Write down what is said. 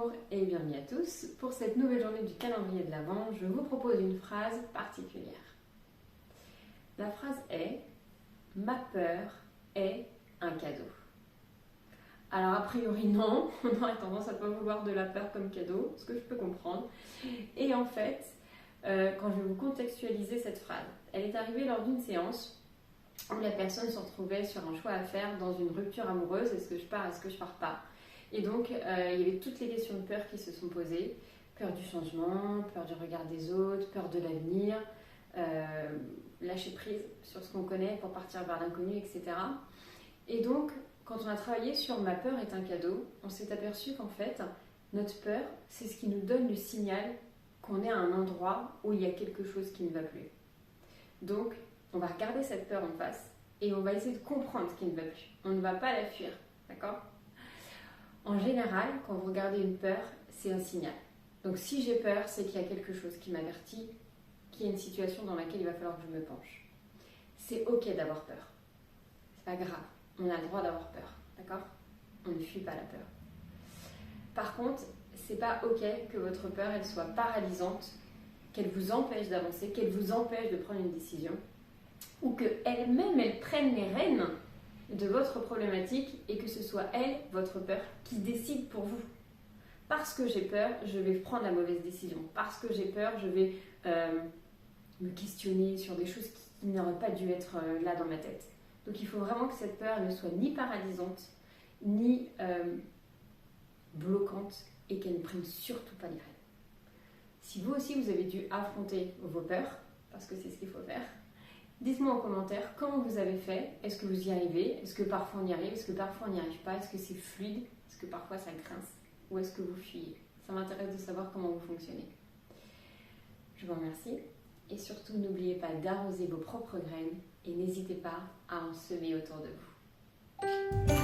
Bonjour et bienvenue à tous. Pour cette nouvelle journée du calendrier de l'Avent, je vous propose une phrase particulière. La phrase est « Ma peur est un cadeau ». Alors a priori non, on aurait tendance à ne pas vouloir de la peur comme cadeau, ce que je peux comprendre. Et en fait, quand je vais vous contextualiser cette phrase, elle est arrivée lors d'une séance où la personne se retrouvait sur un choix à faire dans une rupture amoureuse, est-ce que je pars, est-ce que je pars pas. Et donc il y avait toutes les questions de peur qui se sont posées, peur du changement, peur du regard des autres, peur de l'avenir, lâcher prise sur ce qu'on connaît pour partir vers l'inconnu, etc. Et donc quand on a travaillé sur ma peur est un cadeau, on s'est aperçu qu'en fait notre peur c'est ce qui nous donne le signal qu'on est à un endroit où il y a quelque chose qui ne va plus. Donc on va regarder cette peur en face et on va essayer de comprendre ce qui ne va plus. On ne va pas la fuir, d'accord ? En général, quand vous regardez une peur, c'est un signal. Donc si j'ai peur, c'est qu'il y a quelque chose qui m'avertit, qu'il y a une situation dans laquelle il va falloir que je me penche. C'est ok d'avoir peur. C'est pas grave. On a le droit d'avoir peur, d'accord ? On ne fuit pas la peur. Par contre, c'est pas ok que votre peur, elle soit paralysante, qu'elle vous empêche d'avancer, qu'elle vous empêche de prendre une décision, ou qu'elle-même, elle prenne les rênes de votre problématique et que ce soit elle, votre peur, qui décide pour vous. Parce que j'ai peur, je vais prendre la mauvaise décision. Parce que j'ai peur, je vais me questionner sur des choses qui n'auraient pas dû être là dans ma tête. Donc il faut vraiment que cette peur ne soit ni paralysante, ni bloquante et qu'elle ne prenne surtout pas les rênes. Si vous aussi vous avez dû affronter vos peurs, parce que c'est ce qu'il faut faire, dites-moi en commentaire comment vous avez fait, est-ce que vous y arrivez, est-ce que parfois on y arrive, est-ce que parfois on n'y arrive pas, est-ce que c'est fluide, est-ce que parfois ça grince, ou est-ce que vous fuyez. Ça m'intéresse de savoir comment vous fonctionnez. Je vous remercie et surtout n'oubliez pas d'arroser vos propres graines et n'hésitez pas à en semer autour de vous.